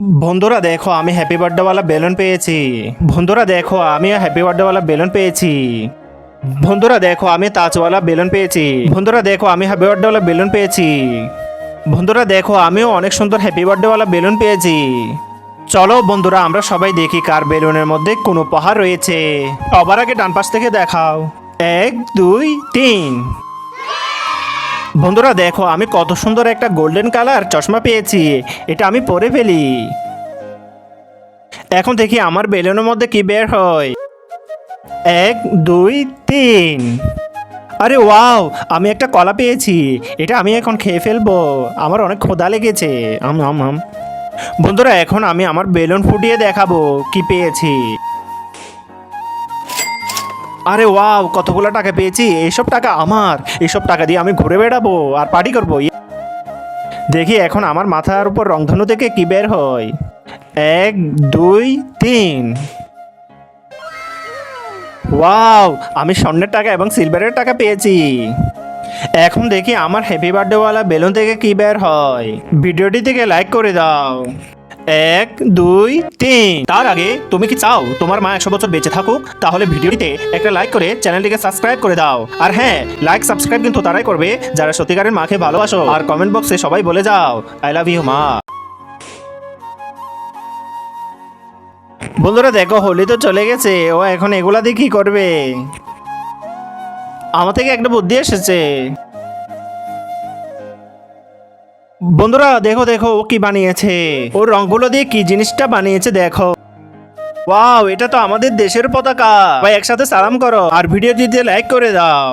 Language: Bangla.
বন্ধুরা দেখো আমি হ্যাপি বার্থডে ওয়ালা বেলুন পেয়েছি। বন্ধুরা দেখো আমি হ্যাপি বার্থডে ওয়ালা বেলুন পেয়েছি। বন্ধুরা দেখো আমি তাজওয়ালা বেলুন পেয়েছি। বন্ধুরা দেখো আমি হ্যাপি বার্থডে ওয়ালা বেলুন পেয়েছি। বন্ধুরা দেখো আমিও অনেক সুন্দর হ্যাপি বার্থডে ওয়ালা বেলুন পেয়েছি। চলো বন্ধুরা আমরা সবাই দেখি কার বেলুনের মধ্যে কোন উপহার রয়েছে। সবার আগে ডান পাশ থেকে দেখাও। 1 2 3। বন্ধুরা দেখো আমি কত সুন্দর একটা গোল্ডেন কালার চশমা পেয়েছি। এটা আমি পরে ফেলি। এখন দেখি আমার বেলুনের মধ্যে কি বের হয়। 1 2 3। আরে ওয়াও, আমি একটা কলা পেয়েছি। এটা আমি এখন খেয়ে ফেলবো। আমার অনেক ক্ষুধা লেগেছে। আম আম আম। বন্ধুরা এখন আমি আমার বেলুন ফুটিয়ে দেখাবো কি পেয়েছি। আরে ওয়াও, কতগুলো টাকা পেয়েছি। এইসব টাকা আমার। এইসব টাকা দিয়ে আমি ঘুরে বেড়াবো আর পার্টি করবো। দেখি এখন আমার মাথার উপর রংধনু থেকে কি বের হয়। 1 2 3। ওয়াও, আমি স্বর্ণের টাকা এবং সিলভারের টাকা পেয়েছি। এখন দেখি আমার হ্যাপি বার্থডে ওয়ালা বেলুন থেকে কি বের হয়। ভিডিওটি থেকে লাইক করে দাও। 1 2 3। তার আগে তুমি কি চাও তোমার মা 100 বছর বেঁচে থাকুক? তাহলে ভিডিওটিতে একটা লাইক করে চ্যানেলটিকে সাবস্ক্রাইব করে দাও। আর হ্যাঁ, লাইক সাবস্ক্রাইব কিন্তু তারাই করবে যারা সত্যিকারের মাকে ভালোবাসো। আর কমেন্ট বক্সে সবাই বলে যাও আই লাভ ইউ মা। বন্ধুরা দেখো হোলি তো চলে গেছে, ও এখন এগুলা দিয়ে কি করবে। আমার থেকে একটা বুদ্ধি এসেছে। বন্ধুরা দেখো দেখো ও কি বানিয়েছে। ওর রংগুলো দিয়ে কি জিনিসটা বানিয়েছে দেখো। ওয়াও, এটা তো আমাদের দেশের পতাকা। ভাই একসাথে সালাম করো আর ভিডিওটিতে লাইক করে দাও।